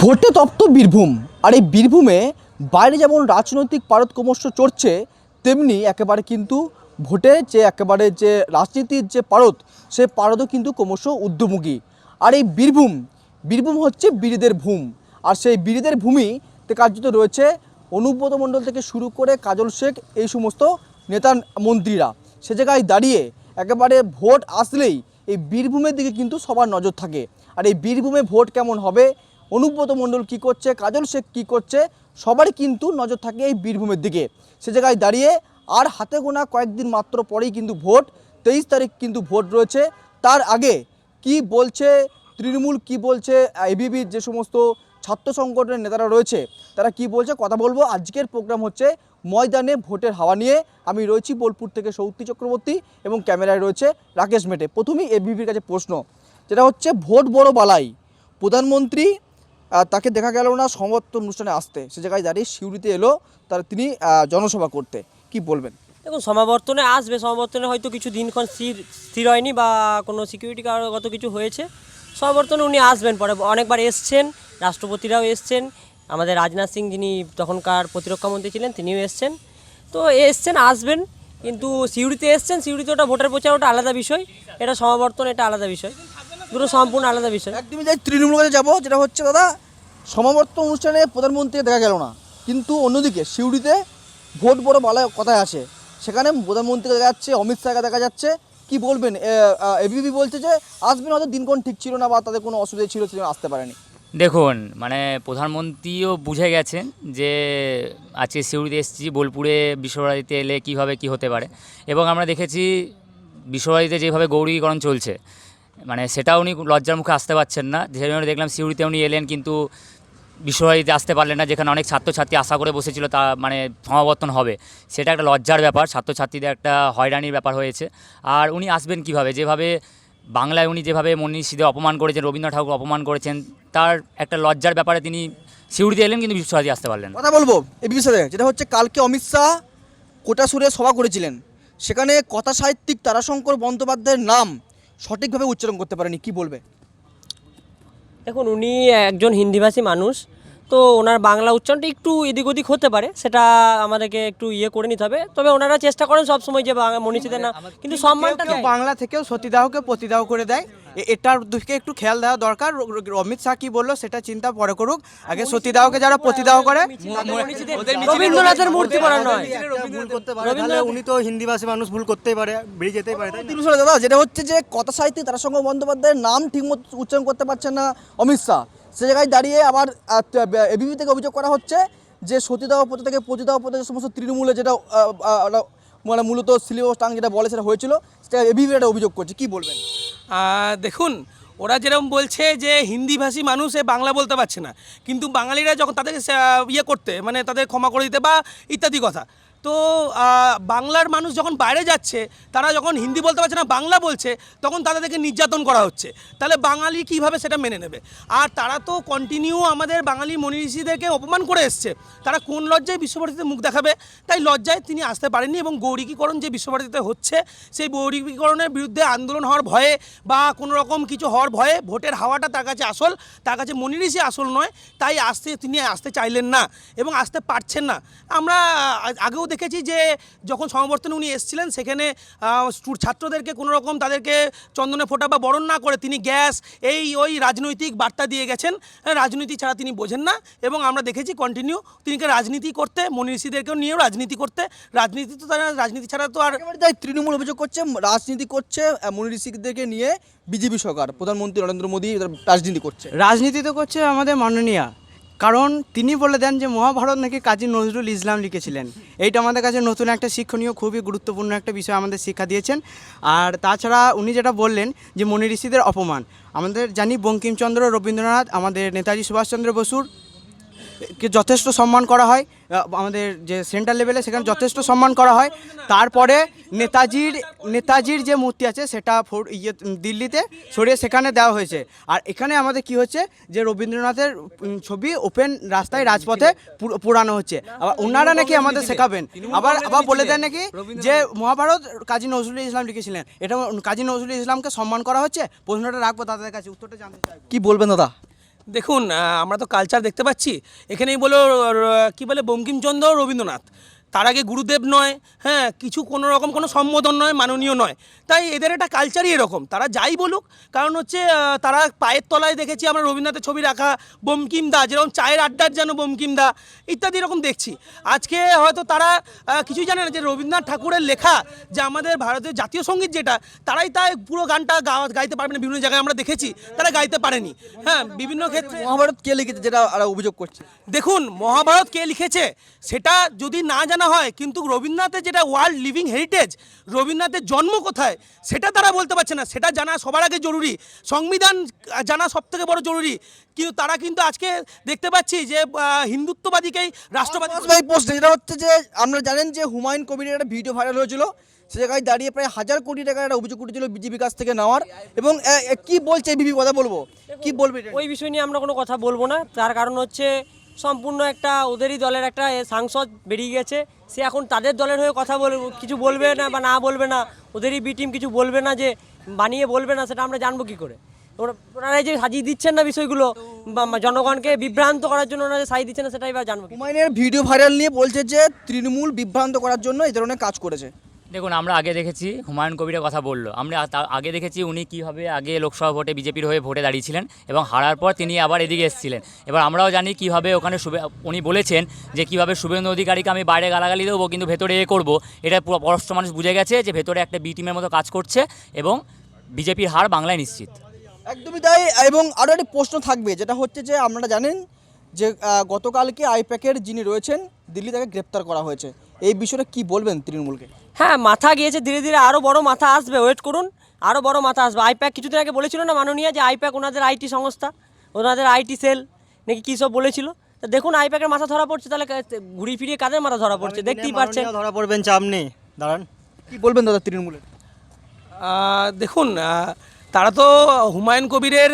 ভোটে তপ্ত বীরভূম। আর এই বীরভূমে বাইরে যেমন রাজনৈতিক পারদ ক্রমশ চড়ছে, তেমনি একেবারে কিন্তু ভোটে যে রাজনীতির যে পারদ, সে পারদও কিন্তু ক্রমশ ঊর্ধ্বমুখী। আর এই বীরভূম হচ্ছে বীরদের ভূম। আর সেই বীরদের ভূমিতে কার্যত রয়েছে অনুব্রত মণ্ডল থেকে শুরু করে কাজল শেখ, এই সমস্ত নেতা মন্ত্রীরা। সে জায়গায় দাঁড়িয়ে একেবারে ভোট আসলেই এই বীরভূমের দিকে কিন্তু সবার নজর থাকে। আর এই বীরভূমে ভোট কেমন হবে, অনুব্রত মণ্ডল কী করছে, কাজল শেখ কী করছে, সবারই কিন্তু নজর থাকে এই বীরভূমের দিকে। সে জায়গায় দাঁড়িয়ে আর হাতে গোনা কয়েকদিন মাত্র পরেই কিন্তু ভোট, 23 তারিখ কিন্তু ভোট রয়েছে। তার আগে কি বলছে তৃণমূল, কি বলছে এবিভির যে সমস্ত ছাত্র সংগঠনের নেতারা রয়েছে, তারা কি বলছে কথা বলবো। আজকের প্রোগ্রাম হচ্ছে ময়দানে ভোটের হাওয়া নিয়ে। আমি রয়েছি বোলপুর থেকে সৌত্তি চক্রবর্তী এবং ক্যামেরায় রয়েছে রাকেশ মেটে। প্রথমেই এবিভির কাছে প্রশ্ন, যেটা হচ্ছে ভোট বড় বালাই, প্রধানমন্ত্রী তাকে দেখা গেল না সমাবর্তন অনুষ্ঠানে আসতে, সে জায়গায় দাঁড়িয়ে সিউড়িতে এলো তিনি জনসভা করতে। কি বলবেন? দেখুন, সমাবর্তনে আসবে, সমাবর্তনে হয়তো কিছু দিনক্ষণ স্থির হয়নি বা কোনো সিকিউরিটি কারণগত কিছু হয়েছে। সমাবর্তনে উনি আসবেন, পরে অনেকবার এসছেন, রাষ্ট্রপতিরাও এসছেন, আমাদের রাজনাথ সিং যিনি তখনকার প্রতিরক্ষামন্ত্রী ছিলেন তিনিও এসছেন। তো এসছেন, আসবেন, কিন্তু সিউড়িতে এসছেন, সিউড়িতে ওটা ভোটের প্রচার, ওটা আলাদা বিষয়, এটা সমাবর্তন, এটা আলাদা বিষয়, দুটো সম্পূর্ণ আলাদা বিষয়। একদমই যাই তৃণমূল কাছে যাবো, যেটা হচ্ছে দাদা সমাবর্তন অনুষ্ঠানে প্রধানমন্ত্রী দেখা গেল না, কিন্তু অন্যদিকে সিউড়িতে ভোট বড় বালায় কথায় আছে, সেখানে প্রধানমন্ত্রীকে দেখা যাচ্ছে, অমিত শাহকে দেখা যাচ্ছে। কি বলবেন? এবিপি বলছে যে আসবেন, হয়তো দিনক্ষণ ঠিক ছিল না বা তাদের কোনো অসুবিধা ছিল, সেজন্য আসতে পারেনি। দেখুন, মানে প্রধানমন্ত্রীও বুঝে গেছেন যে আজকে সিউড়িতে এসেছি, বোলপুরে বিশ্বভারতীতে এলে কীভাবে কী হতে পারে। এবং আমরা দেখেছি বিশ্বভারতীতে যেভাবে গৌরীকরণ চলছে, মানে সেটা উনি লজ্জার মুখে আসতে পারছেন না। যে জন্য দেখলাম সিউড়িতে উনি এলেন, কিন্তু বিশ্বভারতীতে আসতে পারলেন না, যেখানে অনেক ছাত্রছাত্রী আশা করে বসেছিল তা মানে সমাবর্তন হবে। সেটা একটা লজ্জার ব্যাপার, ছাত্রছাত্রীদের একটা হয়রানির ব্যাপার হয়েছে। আর উনি আসবেন কিভাবে? যেভাবে বাংলায় উনি যেভাবে মনীষীদের অপমান করেছেন, রবীন্দ্রনাথ ঠাকুর অপমান করেছেন, তার একটা লজ্জার ব্যাপারে তিনি সিউড়িতে এলেন, কিন্তু বিশ্বভারতী আসতে পারলেন না। কথা বলবো এই বিষয়ে, যেটা হচ্ছে কালকে অমিত শাহ কোটাসুরে সভা করেছিলেন, সেখানে কথা সাহিত্যিক তারাশঙ্কর বন্দ্যোপাধ্যায়ের নাম সঠিকভাবে উচ্চারণ করতে পারেনি। কি বলবে? দেখুন, উনি একজন হিন্দিভাষী মানুষ, তো ওনার বাংলা উচ্চারণটা একটু এদিক ওদিক হতে পারে, সেটা আমাদেরকে একটু করে নিতে হবে। তবে ওনারা চেষ্টা করেন সবসময় যে মনীষীদের না, কিন্তু সম্মানটা কেউ দেয়। বাংলা থেকেও সতীদাহকে প্রতিদাহ করে দেয়, এটার দিকে একটু খেয়াল দেওয়া দরকার। অমিত শাহ কি বললো সেটা চিন্তা পরে করুক, আগে সতীদাহকে যারা প্রতিদাহ করে রবীন্দ্রনাথের মূর্তি করা নয়। ভুল করতে পারে, তাহলে উনি তো হিন্দিভাষী মানুষ, ভুল করতেই পারে, বেরিয়ে যেতেই পারে, তাই না? দাদা, যেটা হচ্ছে যে কথা সাহিত্যিক তারাশঙ্কর বন্দ্যোপাধ্যায়ের নাম ঠিকমতো উচ্চারণ করতে পারছেন না অমিত শাহ, সে জায়গায় দাঁড়িয়ে আবার এবিপি থেকে অভিযোগ করা হচ্ছে যে সতীদাহ প্রথা থেকে পতিদাহ প্রথা যে সমস্ত তৃণমূলে যেটা মানে মূলত সিলেবাস টাং যেটা বলে সেটা হয়েছিল, সেটা এবিপি একটা অভিযোগ করছে। কি বলবেন? দেখুন, ওরা যেরকম বলছে যে হিন্দিভাষী মানুষ বাংলা বলতে পারছে না, কিন্তু বাঙালিরা যখন তাদেরকে করতে মানে তাদের ক্ষমা করে দিতে বা ইত্যাদি কথা, তো বাংলার মানুষ যখন বাইরে যাচ্ছে, তারা যখন হিন্দি বলতে পারছে না, বাংলা বলছে, তখন তাদেরকে নির্যাতন করা হচ্ছে। তাহলে বাঙালি কিভাবে সেটা মেনে নেবে? আর তারা তো কন্টিনিউ আমাদের বাঙালি মনীষীদেরকে অপমান করে এসছে, তারা কোন লজ্জায় বিশ্বভারতীতে মুখ দেখাবে? তাই লজ্জায় তিনি আসতে পারেননি। এবং গৌরীকরণ যে বিশ্বভারতীতে হচ্ছে, সেই গৌরীকরণের বিরুদ্ধে আন্দোলন হওয়ার ভয়ে বা কোনো রকম কিছু হওয়ার ভয়ে, ভোটের হাওয়াটা তার কাছে আসল, তার কাছে মনীষী আসল নয়, তাই তিনি আসতে চাইলেন না এবং আসতে পারছেন না। আমরা আগেও দেখেছি যে যখন সমাবর্তনে উনি এসেছিলেন, সেখানে ছাত্রদেরকে কোনো রকম তাদেরকে চন্দনে ফোঁটা বা বরণ না করে তিনি গ্যাস ওই রাজনৈতিক বার্তা দিয়ে গেছেন। রাজনীতি ছাড়া তিনি বোঝেন না, এবং আমরা দেখেছি কন্টিনিউ তিনিকে রাজনীতি করতে, মনীষীদেরকেও নিয়েও রাজনীতি করতে। রাজনীতি ছাড়া তো আর তাই তৃণমূল অভিযোগ করছে রাজনীতি করছে মনীষীদেরকে নিয়ে বিজেপি সরকার, প্রধানমন্ত্রী নরেন্দ্র মোদী রাজনীতি করছে। রাজনীতি তো করছে আমাদের মাননীয়া, কারণ তিনি বলে দেন যে মহাভারত নাকি কাজী নজরুল ইসলাম লিখেছিলেন। এইটা আমাদের কাছে নতুন একটা শিক্ষণীয়, খুবই গুরুত্বপূর্ণ একটা বিষয় আমাদের শিক্ষা দিয়েছেন। আর তাছাড়া উনি যেটা বললেন যে মনি ঋষিদের অপমান, আমাদের জানি বঙ্কিমচন্দ্র, রবীন্দ্রনাথ, আমাদের নেতাজি সুভাষচন্দ্র বসুর কে যথেষ্ট সম্মান করা হয়, আমাদের যে সেন্ট্রাল লেভেলে সেখানে যথেষ্ট সম্মান করা হয়। তারপরে নেতাজির যে মূর্তি আছে সেটা দিল্লিতে সরিয়ে সেখানে দেওয়া হয়েছে। আর এখানে আমাদের কি হচ্ছে যে রবীন্দ্রনাথের ছবি ওপেন রাস্তায় রাজপথে পুরানো হচ্ছে। আবার ওনারা নাকি আমাদের শেখাবেন, আবার বলে দেন নাকি যে মহাভারত কাজী নজরুল ইসলাম লিখেছিলেন। এটা কাজী নজরুল ইসলামকে সম্মান করা হচ্ছে? প্রশ্নটা রাখবো তাদের কাছে, উত্তরটা জানতে চাই। কি বলবেন দাদা? দেখুন আমরা তো কালচার দেখতে পাচ্ছি, এখানেই বলো কি বলে বঙ্কিমচন্দ্র রবীন্দ্রনাথ, তার আগে গুরুদেব নয়, হ্যাঁ কিছু কোনো রকম কোনো সম্বোধন নয়, মাননীয় নয়। তাই এদের একটা কালচারই এরকম, তারা যাই বলুক, কারণ হচ্ছে তারা পায়ের তলায় দেখেছি আমরা রবীন্দ্রনাথের ছবি রাখা, বঙ্কিমদা যেরকম চায়ের আড্ডার যেন বঙ্কিমদা ইত্যাদি এরকম দেখছি। আজকে হয়তো তারা কিছুই জানে না যে রবীন্দ্রনাথ ঠাকুরের লেখা যে আমাদের ভারতের জাতীয় সঙ্গীত যেটা, তারাই তাই পুরো গানটা গাইতে পারবে না, বিভিন্ন জায়গায় আমরা দেখেছি তারা গাইতে পারেনি। হ্যাঁ বিভিন্ন ক্ষেত্রে মহাভারত কে লিখেছে যেটা ওরা অভিযোগ করছে? দেখুন মহাভারত কে লিখেছে সেটা যদি না জানা হয়, কিন্তু রবীন্দ্রনাথের যেটা ওয়ার্ল্ড লিভিং হেরিটেজ, রবীন্দ্রনাথের জন্ম কোথায় সেটা তারা বলতে পারছে না, সেটা জানা সবার আগে জরুরি। সংবিধান জানা সব থেকে বড় জরুরি, কিন্তু তারা কিন্তু আজকে দেখতে পাচ্ছি যে হিন্দুত্ববাদীকেই রাষ্ট্রবাদী। ভাই প্রশ্ন যেটা হচ্ছে যে আমরা জানেন যে হুমায়ুন কবিরের একটা ভিডিও ভাইরাল হয়েছিল, সে জায়গায় দাঁড়িয়ে প্রায় 1000 কোটি টাকার একটা অভিযোগ উঠেছিল বিজেপি কাছ থেকে নেওয়ার, এবং কি বলছে বিজেপি, কথা বলবো কি বলবে এটা? ওই বিষয় নিয়ে আমরা কোনো কথা বলবো না, তার কারণ হচ্ছে সম্পূর্ণ একটা ওদেরই দলের একটা সাংসদ বেরিয়ে গেছে, সে এখন তাদের দলের হয়ে কথা কিছু বলবে না বা না বলবে না, ওদেরই বি টিম কিছু বলবে না, যে বানিয়ে বলবে না, সেটা আমরা জানবো কী করে? ওনারা যে সাজিয়ে দিচ্ছেন না বিষয়গুলো, জনগণকে বিভ্রান্ত করার জন্য ওনারা সাজিয়ে দিচ্ছেন না, সেটাই বা জানবো কি? হুমায়ুনের ভিডিও ভাইরাল নিয়ে বলছে যে তৃণমূল বিভ্রান্ত করার জন্য এই ধরনের কাজ করেছে। দেখুন আমরা আগে দেখেছি হুমায়ুন কবিরের কথা বললো, আমরা আগে দেখেছি উনি কীভাবে আগে লোকসভা ভোটে বিজেপির হয়ে ভোটে দাঁড়িয়েছিলেন এবং হারার পর তিনি আবার এদিকে এসেছিলেন। এবার আমরাও জানি কীভাবে ওখানে উনি বলেছেন যে কীভাবে শুভেন্দু অধিকারীকে আমি বাইরে গালাগালি দেবো কিন্তু ভেতরে করবো, এটা পুরো পররাষ্ট্র মানুষ বুঝে গেছে যে ভেতরে একটা বি টিমের মতো কাজ করছে এবং বিজেপির হার বাংলায় নিশ্চিত। একদমই তাই। এবং আরও একটি প্রশ্ন থাকবে, যেটা হচ্ছে যে আপনারা জানেন যে গতকালকে আইপ্যাকের যিনি রয়েছেন দিল্লি, তাকে গ্রেপ্তার করা হয়েছে, এই বিষয়টা কি বলবেন তৃণমূলকে? হ্যাঁ মাথা গিয়েছে, ধীরে ধীরে আরও বড় মাথা আসবে, ওয়েট করুন, আরও বড় মাথা আসবে। আইপ্যাক কিছুদিন আগে বলেছিল না মাননীয়, যে আইপ্যাক ওনাদের আইটি সংস্থা, ওনাদের আইটি সেল নাকি কী সব বলেছিল। তো দেখুন আইপ্যাকের মাথা ধরা পড়ছে, তাহলে ঘুরিয়ে ফিরিয়ে কাদের মাথা ধরা পড়ছে দেখতেই পাচ্ছেন। ধরা পড়বেন, চাপ নেই, দাঁড়ান। কি বলবেন দাদা তৃণমূলের? দেখুন তারা তো হুমায়ুন কবিরের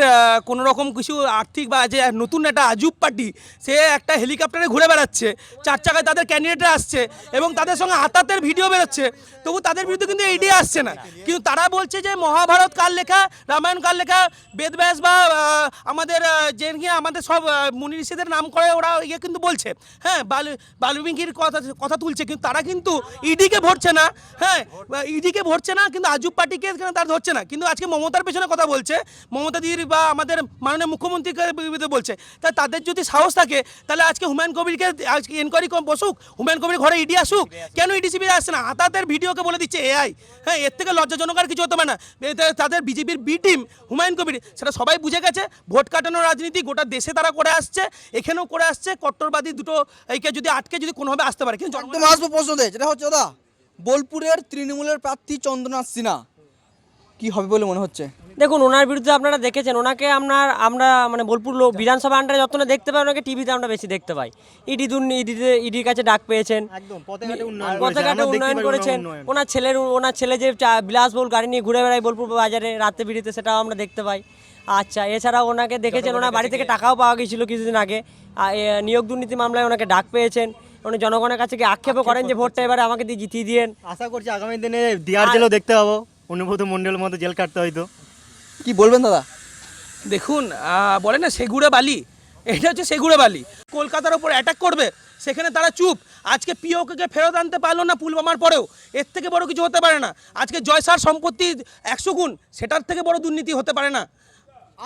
কোনো রকম কিছু আর্থিক বা যে নতুন একটা আজুব পার্টি, সে একটা হেলিকপ্টারে ঘুরে বেড়াচ্ছে, 4 চাকায় তাদের ক্যান্ডিডেটরা আসছে এবং তাদের সঙ্গে হাতাতের ভিডিও বেরোচ্ছে, তবু তাদের বিরুদ্ধে কিন্তু ইডি আসছে না। কিন্তু তারা বলছে যে মহাভারত কার লেখা, রামায়ণ কার লেখা, বেদব্যাস বা আমাদের যে নিয়ে আমাদের সব মুনি ঋষিদের নাম করে ওরা কিন্তু বলছে, হ্যাঁ বাল্মীকির কথা তুলছে, কিন্তু তারা কিন্তু ইডিকে ভরছে না, হ্যাঁ ইডিকে ভরছে না, কিন্তু আজুব পার্টিকে তারা ধরছে না। কিন্তু আজকে মমতার পেছনে কথা বলছে, মমতা দিদির বা আমাদের মাননীয় মুখ্যমন্ত্রীকে বিরুদ্ধে বলছে। তাই তাদের যদি সাহস থাকে তাহলে আজকে হুমায়ুন কবিরকে আজকে এনকোয়ারি বসুক, হুমায়ুন কবির ঘরে ইডি আসুক, কেন ইডি সিবিআই আসছে না? হাতাতের ভিডিওকে বলে দিচ্ছে এআই, হ্যাঁ এর থেকে লজ্জাজনক আর কিছু হতে পারে না। তাদের বিজেপির বি টিম হুমায়ুন কবির, সেটা সবাই বুঝে গেছে, ভোট কাটানোর রাজনীতি গোটা দেশে তারা করে আসছে, এখানেও করে আসছে, কট্টরবাদী দুটো এইকে যদি আটকে যদি কোনোভাবে আসতে পারে। কিন্তু একদম আসবো প্রশ্ন দেয়, যেটা হচ্ছে দাদা বোলপুরের তৃণমূলের প্রার্থী চন্দ্রনাথ সিনহা, কি হবে বলে মনে হচ্ছে? দেখুন ওনার বিরুদ্ধে আপনারা দেখেছেন, ওনাকে আমরা মানে বোলপুর বিধানসভা আন্ডারে যতটা দেখতে পাই, ওনাকে টিভিতে আমরা বেশি দেখতে পাই। ইডির কাছে ডাক পেয়েছেন, একদম পথেঘাটে পথেঘাটে উন্নয়ন করেছেন, ওনার ছেলে যে বিলাসবহুল গাড়ি নিয়ে ঘুরে বেড়ায় বোলপুর বাজারে রাতে বিড়িতে, সেটাও আমরা দেখতে পাই। আচ্ছা এছাড়াও ওনাকে দেখেছেন, ওনার বাড়ি থেকে টাকাও পাওয়া গিয়েছিল কিছুদিন আগে, নিয়োগ দুর্নীতি মামলায় ওনাকে ডাক পেয়েছেন। উনি জনগণের কাছে গিয়ে আক্ষেপও করেন যে ভোটটা এবারে আমাকে দিয়ে জিতিয়ে দিয়েন। আশা করছি আগামী দিনে দিয়ার জেলও দেখতে পাবো, অনুব্রত মণ্ডলের মতো জেল কাটতে হয়তো। কি বলবেন দাদা? দেখুন বলে না সেগুড়ে বালি, এটা হচ্ছে সেগুড়ে বালি। কলকাতার ওপর অ্যাটাক করবে, সেখানে তারা চুপ। আজকে পিওকে ফেরত আনতে পারলো না পুলওয়ামার পরেও, এর থেকে বড় কিছু হতে পারে না। আজকে জয়সার সম্পত্তি 100 গুণ, সেটার থেকে বড় দুর্নীতি হতে পারে না।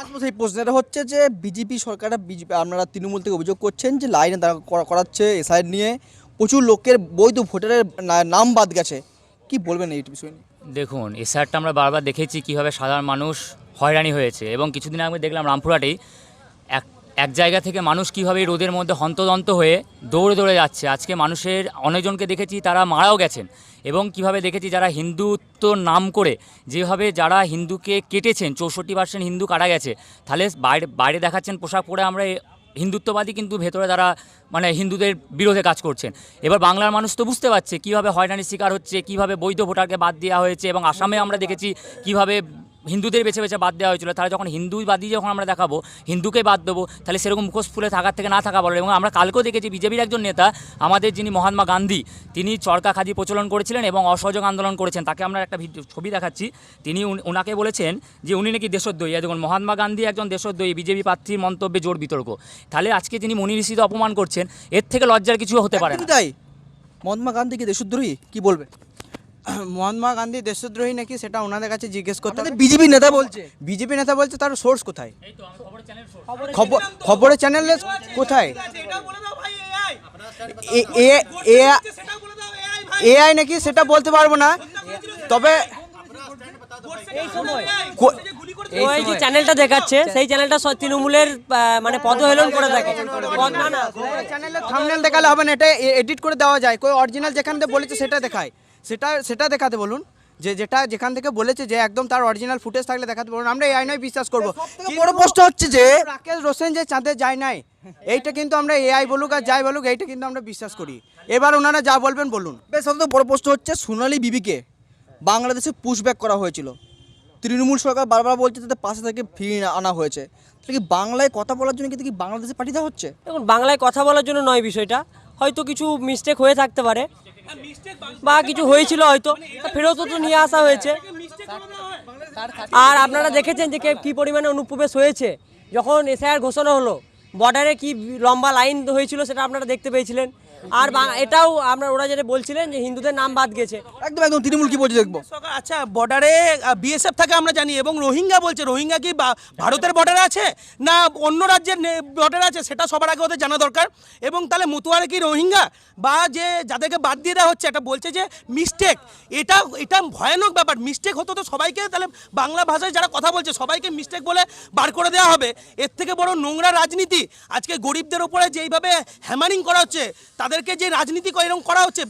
আসবো সেই প্রশ্নটা হচ্ছে যে বিজেপি সরকারটা, আপনারা তৃণমূল থেকে অভিযোগ করছেন যে লাইনে তারা করাচ্ছে এসআইআর নিয়ে, প্রচুর লোকের বৈধ ভোটারের নাম বাদ গেছে, কি বলবেন এই বিষয় নিয়ে? দেখুন এসআরটা আমরা বারবার দেখেছি কীভাবে সাধারণ মানুষ হয়রানি হয়েছে এবং কিছুদিন আগে দেখলাম রামপুরহাটেই এক জায়গা থেকে মানুষ কীভাবে রোদের মধ্যে হন্তদন্ত হয়ে দৌড়ে দৌড়ে যাচ্ছে। আজকে মানুষের অনেকজনকে দেখেছি তারা মারাও গেছেন এবং কিভাবে দেখেছি যারা হিন্দুত্ব নাম করে যেভাবে যারা হিন্দুকে কেটেছেন, 64% হিন্দু কাটা গেছে, তাহলে বাইরে দেখাচ্ছেন পোশাক পরে আমরা হিন্দুত্ববাদী, কিন্তু ভেতরে তারা মানে হিন্দুদের বিরোধে কাজ করছেন। এবার বাংলার মানুষ তো বুঝতে পারছে কীভাবে হয়রানির শিকার হচ্ছে, কীভাবে বৈধ ভোটারকে বাদ দেওয়া হয়েছে এবং আসামে আমরা দেখেছি কীভাবে হিন্দুদের বেছে বেছে বাদ দেওয়া হয়েছিল, তাহলে যখন হিন্দুবাদী যখন আমরা দেখাবো, হিন্দুকে বাদ দেবো, তাহলে সেরকম মুখোশ ফুলে থাকার থেকে না থাকা বলো। এবং আমরা কালকেও দেখেছি বিজেপির একজন নেতা, আমাদের যিনি মহাত্মা গান্ধী, তিনি চরকা খাদি প্রচলন করেছিলেন এবং অসহযোগ আন্দোলন করেছেন। তাকে আমরা একটা ছবি দেখাচ্ছি, তিনি ওনাকে বলেছেন যে উনি নাকি দেশদ্রোহী। দেখুন, মহাত্মা গান্ধী একজন দেশদ্রোহী, বিজেপি প্রার্থীর মন্তব্যে জোর বিতর্ক। তাহলে আজকে তিনি মনি ঋষিতে অপমান করছেন, এর থেকে লজ্জার কিছু হতে পারে না। একদমই তাই। মহাত্মা গান্ধী কি দেশদ্রোহী, কি বলবে? মহাত্মা গান্ধী দেশদ্রোহী নাকি সেটা ওনাদের কাছে জিজ্ঞেস করতে হবে। বিজেপি নেতা বলছে, বিজেপি নেতা বলছে, তার সোর্স কোথায়? খবরের চ্যানেলে কোথায়? এআই নাকি সেটা বলতে পারবো না, তবে ওই যে চ্যানেলটা দেখাচ্ছে সেই চ্যানেলটা তৃণমূলের মানে পদহেলন করে থাকে। না না, চ্যানেলে থাম্বনেল দেখালে হবে না, এটা এডিট করে দেওয়া যায়। কই অরিজিনাল যেখান থেকে বলেছে সেটা দেখায়, সেটা দেখাতে বলুন। যেটা যেখান থেকে বলেছে যে একদম তার অরিজিনাল ফুটেজ থাকলে দেখাতে বলুন, আমরা এআই নয় বিশ্বাস করবো। বড় প্রশ্ন হচ্ছে যে রাকেশ রোশন যে চাঁদে যায় নাই, এইটা কিন্তু আমরা এআই বলুক আর যাই বলুক, এইটা কিন্তু আমরা বিশ্বাস করি। এবার ওনারা যা বলবেন বলুন। বেশ, সবথেকে বড় প্রশ্ন হচ্ছে সোনালী বিবিকে বাংলাদেশে পুশব্যাক করা হয়েছিল, তৃণমূল সরকার বারবার বলছে তাদের পাশে থেকে ফিরিয়ে আনা হয়েছে। তাহলে কি বাংলায় কথা বলার জন্য কি বাংলাদেশে পাঠিয়ে দেওয়া হচ্ছে? দেখুন, বাংলায় কথা বলার জন্য নয় বিষয়টা, হয়তো কিছু মিস্টেক হয়ে থাকতে পারে বা কিছু হয়েছিল হয়তো, ফেরত তো নিয়ে আসা হয়েছে। আর আপনারা দেখেছেন যে কী পরিমাণে অনুপ্রবেশ হয়েছে যখন এসআইআর ঘোষণা হলো, বর্ডারে কি লম্বা লাইন হয়েছিল সেটা আপনারা দেখতে পেয়েছিলেন। আর এটাও আমরা ওরা যেটা বলছিলেন যে হিন্দুদের নাম বাদ গেছে, একদম একদম তৃণমূল কি বলছে দেখবো। আচ্ছা, বর্ডারে বিএসএফ থাকে আমরা জানি, এবং রোহিঙ্গা বলছে, রোহিঙ্গা কি ভারতের বর্ডারে আছে না অন্য রাজ্যের বর্ডারে আছে, সেটা সবার আগে ওদের জানা দরকার। এবং তাহলে মতুয়ারে কি রোহিঙ্গা বা যে যাদেরকে বাদ দিয়ে দেওয়া হচ্ছে, এটা বলছে যে মিস্টেক, এটা ভয়ানক ব্যাপার। মিস্টেক হতো তো সবাইকে, তাহলে বাংলা ভাষায় যারা কথা বলছে সবাইকে মিস্টেক বলে বার করে দেওয়া হবে। এর থেকে বড় নোংরা রাজনীতি আজকে গরিবদের উপরে যেইভাবে হ্যামারিং করা হচ্ছে, তাদেরকে যে রাজনীতি এরকম করা হচ্ছে,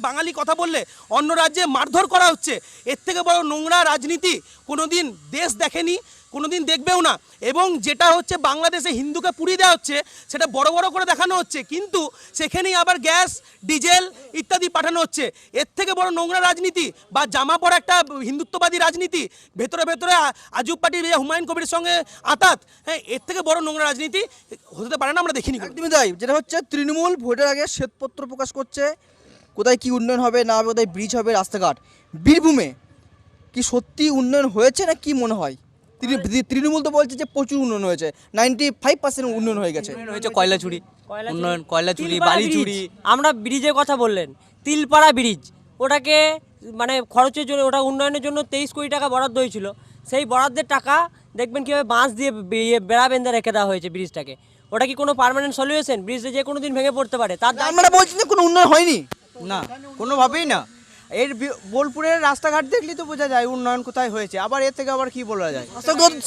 বাঙালি কথা বললে অন্য রাজ্যে মারধর করা হচ্ছে, এর থেকে বড় নোংরা রাজনীতি কোনোদিন দেশ দেখেনি, কোনোদিন দেখবেও না। এবং যেটা হচ্ছে বাংলাদেশে হিন্দুকে পুড়িয়ে দেওয়া হচ্ছে, সেটা বড় বড় করে দেখানো হচ্ছে, কিন্তু সেখানেই আবার গ্যাস, ডিজেল ইত্যাদি পাঠানো হচ্ছে। এর থেকে বড় নোংরা রাজনীতি বা জামা পড়া একটা হিন্দুত্ববাদী রাজনীতি, ভেতরে ভেতরে আজুব পার্টির হুমায়ুন কবির সঙ্গে আতাত, হ্যাঁ, এর থেকে বড় নোংরা রাজনীতি হতে পারে না, আমরা দেখিনি। একদমই তাই। যেটা হচ্ছে তৃণমূল ভোটের আগে শ্বেতপত্র প্রকাশ করছে, কোথায় কি উন্নয়ন হবে না হবে, কোথায় ব্রিজ হবে, রাস্তাঘাট। বীরভূমে কি সত্যি উন্নয়ন হয়েছে না কি মনে হয়? তৃণমূল তো বলছে যে প্রচুর উন্নয়ন হয়েছে, 95% উন্নয়ন হয়ে গেছে। হয়েছে কয়লা চুরি, উন্নয়ন, কয়লা চুরি, তিলপাড়া বালি ব্রিজ। চুরি। আমরা ব্রিজের কথা বললেন, তিলপাড়া ব্রিজ, ওটাকে মানে খরচের জন্য, ওটা উন্নয়নের জন্য 23 কোটি টাকা বরাদ্দ হয়েছিল। সেই বরাদ্দের টাকা দেখবেন কীভাবে বাঁশ দিয়ে বেড়া বেঁধে রেখে দেওয়া হয়েছে ব্রিজটাকে। ওটা কি কোনো পার্মানেন্ট সলিউশন? ব্রিজে যে কোনো দিন ভেঙে পড়তে পারে, তার আমরা বলছি যে কোনো উন্নয়ন হয়নি না, কোনোভাবেই না। এর বোলপুরের রাস্তাঘাট দেখলেই তো বোঝা যায় উন্নয়ন কোথায় হয়েছে। আবার এর থেকে আবার কি বলা যায়?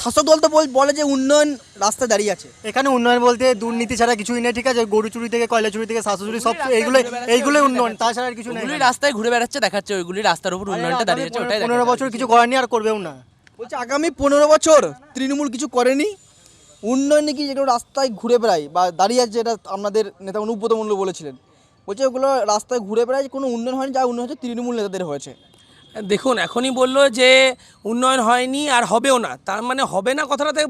শাসক দল তো বলে যে উন্নয়ন রাস্তায় দাঁড়িয়ে আছে। এখানে উন্নয়ন বলতে দুর্নীতি ছাড়া কিছুই নেই, ঠিক আছে? গরু চুরি থেকে কয়লা চুরি থেকে স্বাস্থ্য চুরি, সব এইগুলোই উন্নয়ন, তাছাড়া আর কিছু নেই। ওইগুলি রাস্তায় ঘুরে বেড়াচ্ছে, দেখাচ্ছে ওইগুলি রাস্তার উপর উন্নয়নটা দাঁড়িয়েছে, ওটাই 15 বছর কিছু করেনি আর করবেও না। বলছে আগামী 15 বছর তৃণমূল কিছু করেনি, উন্নয়ন নাকি যেগুলো রাস্তায় ঘুরে বেড়ায় বা দাঁড়িয়ে আছে, যেটা আপনাদের নেতা অনুব্রত মণ্ডল বলেছিলেন, বলছে ওগুলো রাস্তায় ঘুরে বেড়ায়, কোনো উন্নয়ন হয়নি, যা উন্নয়ন হচ্ছে তৃণমূল নেতাদের হয়েছে। দেখুন, এখনই বললো যে উন্নয়ন হয়নি আর হবেও না, তার মানে হবে না কথাটা থেকে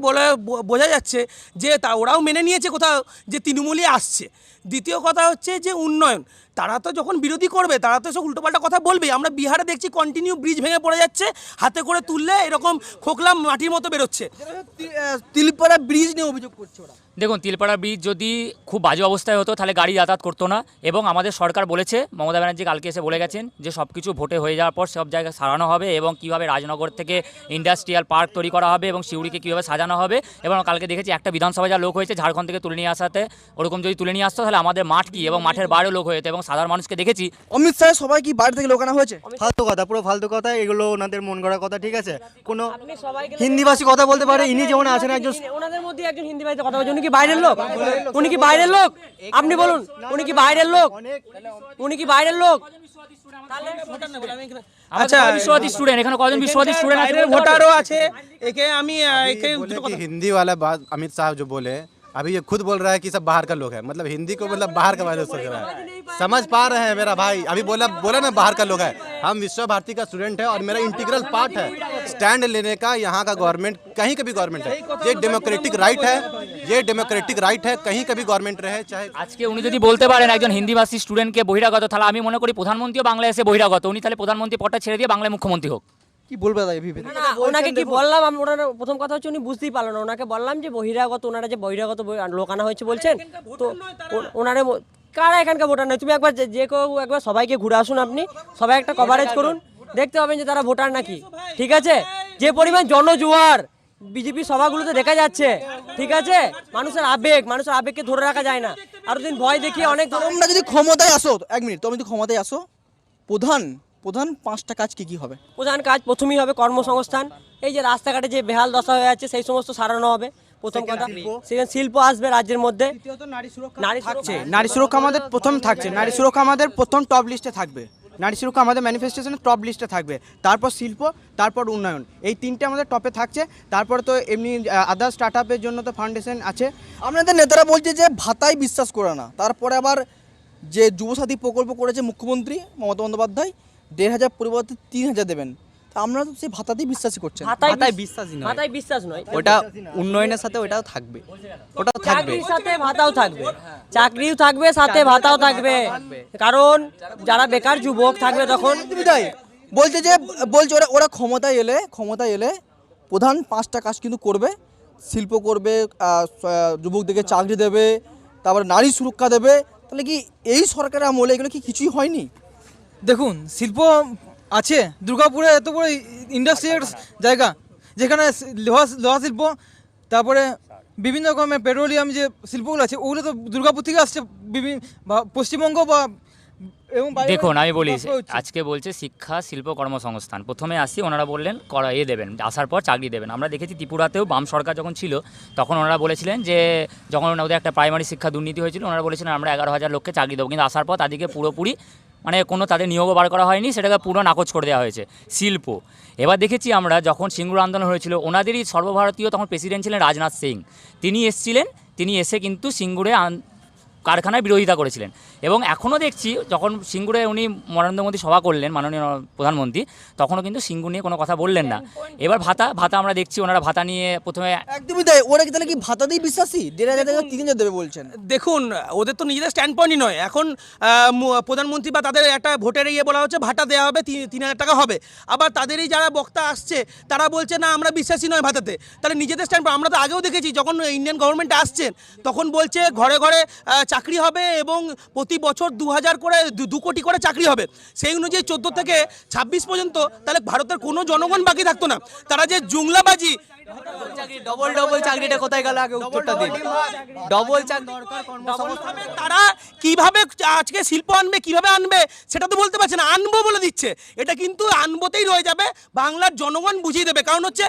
বোঝা যাচ্ছে যে ওরাও মেনে নিয়েছে কোথাও যে তৃণমূলই আসছে। দ্বিতীয় কথা হচ্ছে যে উন্নয়ন, তারা তো যখন বিরোধী করবে তারা তো সব উল্টোপাল্টা কথা বলবেই। আমরা বিহারে দেখছি কন্টিনিউ ব্রিজ ভেঙে পড়ে যাচ্ছে, হাতে করে তুললে এরকম খোকলা মাটির মতো বেরোচ্ছে। তিলপাড়া ব্রিজ নিয়ে অভিযোগ করছে ওরা। দেখুন, তিলপাড়া ব্রিজ যদি খুব বাজে অবস্থায় হতো তাহলে গাড়ি যাতায়াত করতো না। এবং আমাদের সরকার বলেছে, মমতা ব্যানার্জি কালকে এসে বলে গেছেন যে সব কিছু ভোটে হয়ে যাওয়ার পর সব জায়গায় সারানো হবে, এবং কীভাবে রাজনগর থেকে ইন্ডাস্ট্রিয়াল পার্ক তৈরি করা হবে এবং সিউড়িকে কীভাবে সাজানো হবে। এবং কালকে দেখেছি একটা বিধানসভায় যা লোক হয়েছে ঝাড়খণ্ড থেকে তুলে নিয়ে আসাতে, ওরকম যদি তুলে নিয়ে আসতো তাহলে আমাদের মাঠ কি এবং মাঠের বাইরেও লোক হয়েছে, এবং সাধারণ মানুষকে দেখেছি। অমিত শাহ সবাই কি বাইরে থেকে লোক আনা হয়েছে? ফালতু কথা, পুরো ফালতু কথা, এগুলো ওনাদের মন গড়া কথা, ঠিক আছে? কোনো আপনি সবাইকে হিন্দিভাষী কথা বলতে পারে, ইনি যেমন আছেন একজন, ওনাদের মধ্যে একজন হিন্দি ভাষায় কথা বলছে, উনি কি বাইরের লোক? উনি কি বাইরের লোক? আপনি বলুন, উনি কি বাইরের লোক? উনি কি বাইরের লোক? আচ্ছা, বিশ্বভারতী স্টুডেন্ট, এখানে কজন বিশ্বভারতী স্টুডেন্ট আছে? ভোটারও আছে। একে আমি हिंदी वाला बात अमित शाह जो बोले, अभी ये खुद बोल रहा है कि सब बाहर का लोग है, मतलब हिंदी को मतलब बाहर का वाले सोच रहा है। समझ पा रहे हैं मेरा भाई? अभी बोला ना बाहर का लोग है। हम विश्व भारती का स्टूडेंट है और मेरा इंटीग्रल पार्ट है। स्टैंड लेने का यहाँ का गवर्नमेंट कहीं का भी गवर्नमेंट है, ये डेमोक्रेटिक राइट है, ये डेमोक्रेटिक राइट है, कहीं का भी गवर्नमेंट रहे चाहे। আজকে উনি যদি বলতে পারেন একজন হিন্দিভাষী স্টুডেন্টকে বহিরাগত, তাহলে আমি মনে করি প্রধানমন্ত্রীও বাংলায় এসে বহিরাগত, উনি তাহলে প্রধানমন্ত্রী পদটা ছেড়ে দিয়ে বাংলায় মুখ্যমন্ত্রী হোক। কি বলবে দাদা এই বিবেক? না, ওনাকে কি বললাম আমি, ওনার প্রথম কথা হচ্ছে উনি বুঝতেই পারলো না। ওনাকে বললাম যে বহিরাগত, ওনারা যে বহিরাগত লোক আনা হয়েছে বলছেন, তো ওনারা কারা এখানকার ভোটার নয়। তুমি একবার যে কেউ একবার সবাইকে ঘুরে আসুন, আপনি সবাই একটা কভারেজ করুন, দেখতে পাবেন যে তারা ভোটার নাকি। ঠিক আছে, যে পরিমাণ জনজোয়ার বিজেপি সভাগুলোতে দেখা যাচ্ছে, ঠিক আছে, মানুষের আবেগকে ধরে রাখা যায় না। আরো দিন ভয় দেখিয়ে অনেক তোমরা যদি ক্ষমতায় আসো, 1 মিনিট, তোমরা যদি ক্ষমতায় আসো, প্রধান 5টা কাজ কি হবে? প্রধান কাজ প্রথমেই হবে কর্মসংস্থান। এই যে রাস্তাঘাটে যে বেহাল দশা হয়ে যাচ্ছে সেই সমস্ত সারানো হবে প্রথম কথা। সেখানে শিল্প আসবে রাজ্যের মধ্যে। নারী থাকছে, নারী সুরক্ষা আমাদের প্রথম থাকছে, নারী সুরক্ষা আমাদের প্রথম টপ লিস্টে থাকবে, নারী সুরক্ষা আমাদের ম্যানিফেস্টেশনের টপ লিস্টে থাকবে, তারপর শিল্প, তারপর উন্নয়ন, এই 3টে আমাদের টপে থাকছে। তারপর তো এমনি আদার স্টার্ট আপের জন্য তো ফাউন্ডেশন আছে। আপনাদের নেতারা বলছে যে ভাতায় বিশ্বাস করে না, তারপরে আবার যে যুবসাথী প্রকল্প করেছে মুখ্যমন্ত্রী মমতা বন্দ্যোপাধ্যায়, 1,500 পরিবর্তে 3,000 দেবেন, তা আমরা তো সেই ভাতাতেই বিশ্বাসই করছেন। ভাতায় বিশ্বাস নয়, ওটা উন্নয়নের সাথে ওটাও থাকবে, ওটাও থাকবে, চাকরির সাথে ভাতাও থাকবে, চাকরিও থাকবে, সাথে ভাতাও থাকবে। কারণ যারা বেকার যুবক থাকবে তখন বিদায় বলছে ওরা ক্ষমতায় এলে প্রধান 5টা কাজ কিন্তু করবে, শিল্প করবে, যুবকদেরকে চাকরি দেবে, তারপরে নারী সুরক্ষা দেবে। তাহলে কি এই সরকারের আমলে এগুলো কি কিছুই হয়নি? দেখুন, শিল্প আছে দুর্গাপুরে, এত বড় ইন্ডাস্ট্রিয়াল জায়গা যেখানে লোহা শিল্প, তারপরে বিভিন্ন রকমের পেট্রোলিয়াম যে শিল্পগুলো আছে ওগুলো তো দুর্গাপুর থেকে আসছে, পশ্চিমবঙ্গ বা এবং দেখুন আমি বলি, আজকে বলছে শিক্ষা, শিল্প, কর্মসংস্থান। প্রথমে আসি, ওনারা বললেন দেবেন, আসার পর চাকরি দেবেন। আমরা দেখেছি ত্রিপুরাতেও বাম সরকার যখন ছিল তখন ওনারা বলেছিলেন যে যখন ওদের একটা প্রাইমারি শিক্ষা দুর্নীতি হয়েছিল, ওনারা বলেছিলেন আমরা 11,000 লোককে চাকরি দেবো, কিন্তু আসার পর তাদেরকে পুরোপুরি মানে কোনো তাদের নিয়োগও বার করা হয়নি, সেটাকে পুরো নাকচ করে দেওয়া হয়েছে। শিল্প এবার দেখেছি আমরা যখন সিঙ্গুর আন্দোলন হয়েছিল, ওনাদেরই সর্বভারতীয় তখন প্রেসিডেন্ট ছিলেন রাজনাথ সিং, তিনি এসেছিলেন, তিনি এসে কিন্তু সিঙ্গুরে কারখানায় বিরোধিতা করেছিলেন। এবং এখনও দেখছি যখন সিঙ্গুরে উনি নরেন্দ্র মোদী সভা করলেন, মাননীয় প্রধানমন্ত্রী, তখনও কিন্তু সিঙ্গুর নিয়ে কোনো কথা বললেন না। এবার ভাতা আমরা দেখছি ওনারা ভাতা নিয়ে প্রথমে একদমই তাই, ওরা কি তাহলে কি ভাতাতেই বিশ্বাসী? 1,500 থেকে 3,000 দেবে বলছেন। দেখুন, ওদের তো নিজেদের স্ট্যান্ড পয়েন্টই নয়। এখন প্রধানমন্ত্রী বা তাদের একটা ভোটের বলা হচ্ছে ভাতা দেওয়া হবে, 3,000 টাকা হবে। আবার তাদেরই যারা বক্তা আসছে তারা বলছে না আমরা বিশ্বাসী নয় ভাতাতে। তাহলে নিজেদের স্ট্যান্ড, আমরা তো আগেও দেখেছি যখন ইন্ডিয়ান গভর্নমেন্ট আসছেন তখন বলছে ঘরে ঘরে চাকরি হবে এবং প্রতি বছর 2,000 করে 2 কোটি করে চাকরি হবে। সেই অনুযায়ী 14 থেকে 26 পর্যন্ত তাহলে ভারতের কোনো জনগণ বাকি থাকতো না। তারা যে জুংলাবাজি, ডবল চাকরিটা কোথায় গেল আগে উত্তরটা দিন। ডবল চাকরি তারা কিভাবে আজকে শিল্প আনবে, কিভাবে আনবে সেটা তো বলতে পারছে না, আনবো বলে দিচ্ছে। এটা কিন্তু আনবোতেই রয়ে যাবে, বাংলার জনগণ বুঝিয়ে দেবে। কারণ হচ্ছে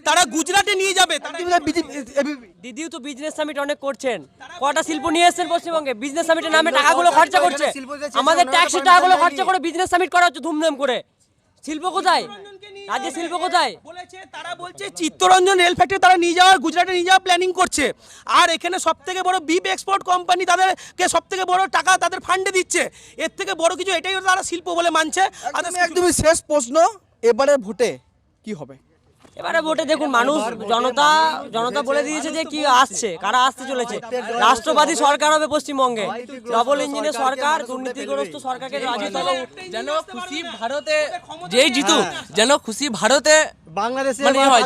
তারা গুজরাটে নিয়ে যাবে। দিদিও তো বিজনেস সামিট অনেক করছেন, কটা শিল্প নিয়ে এসেছেন পশ্চিমবঙ্গে, বিজনেস সামিটের নামে টাকাগুলো খরচা করছে, আমাদের ট্যাক্সের টাকাগুলো খরচা করে বিজনেস সামিট করা হচ্ছে ধুমধাম করে। শিল্প কোথায়? রাজ্যে শিল্প কোথায়? বলেছে, তারা বলছে চিত্তরঞ্জন রেল ফ্যাক্টরি তারা নিয়ে যাওয়ার, গুজরাটে নিয়ে যাওয়ার প্ল্যানিং করছে। আর এখানে সবথেকে বড় বিপ এক্সপোর্ট কোম্পানি তাদেরকে সবথেকে বড় টাকা তাদের ফান্ডে দিচ্ছে। এর থেকে বড় কিছু এটাই তারা শিল্প বলে মানছে। একদমই শেষ প্রশ্ন, এবারে ভোটে কি হবে? এবারে ভোটে দেখুন, মানুষ জনতা বলে দিয়েছে যে কি আসছে, কারা আসতে চলেছে। রাষ্ট্রবাদী সরকার হবে পশ্চিমবঙ্গে, ডবল ইঞ্জিনের সরকার, দুর্নীতিগ্রস্ত সরকারকে যেন খুশি ভারতে যেই জিতুক, যেন খুশি ভারতে বাংলাদেশে মানে হয়,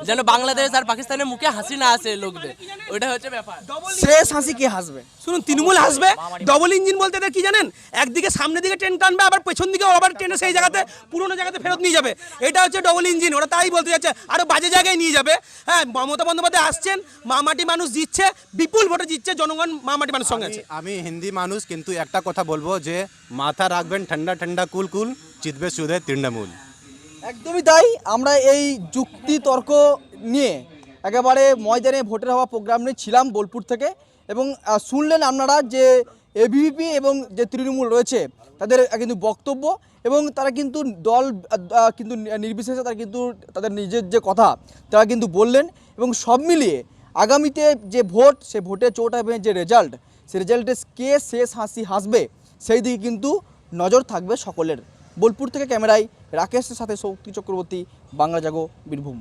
যেন বাংলাদেশ আর পাকিস্তানের মুখে হাসি না আসে লোকদের, ওইটা হচ্ছে ব্যাপার। শেষ হাসি কে হাসবে? শুনুন, তৃণমূল হাসবে। ডবল ইঞ্জিন বলতে এদের কি জানেন, একদিকে সামনের দিকে ট্রেন টানবে, আবার পেছন দিকে আবার ট্রেনে সেই জায়গাতে পুরোনো জায়গাতে ফেরত নিয়ে যাবে। এটা হচ্ছে ডবল ইঞ্জিন। ওরা তাই বলতে যাচ্ছে, আরো বাজে জায়গায় নিয়ে যাবে। হ্যাঁ, মমতা বন্দ্যোপাধ্যায় আসছেন, মামাটি মানুষ জিতছে, বিপুল ভোটে জিতছে জনগণ, মামাটি মানুষ সঙ্গে আছে। আমি হিন্দি মানুষ, কিন্তু একটা কথা বলবো যে মাথা রাখবেন ঠান্ডা ঠান্ডা, কুল কুল, জিতবে সুদে তৃণমূল। একদমই তাই। আমরা এই যুক্তি তর্ক নিয়ে একেবারে ময়দানে ভোটের হওয়া প্রোগ্রাম নিয়ে ছিলাম বোলপুর থেকে, এবং শুনলেন আপনারা যে এবিভিপি এবং যে তৃণমূল রয়েছে তাদের কিন্তু বক্তব্য, এবং তারা কিন্তু দল কিন্তু নির্বিশেষে তারা কিন্তু তাদের নিজের যে কথা তারা কিন্তু বললেন। এবং সব মিলিয়ে আগামীতে যে ভোট, সে ভোটে 24 মে যে রেজাল্ট, সেই রেজাল্টে কে শেষ হাসি হাসবে সেই দিকে কিন্তু নজর থাকবে সকলের। বোলপুর থেকে ক্যামেরায় রাকেশের সাথে শক্তি চক্রবর্তী, বাংলা জাগো, বীরভূম।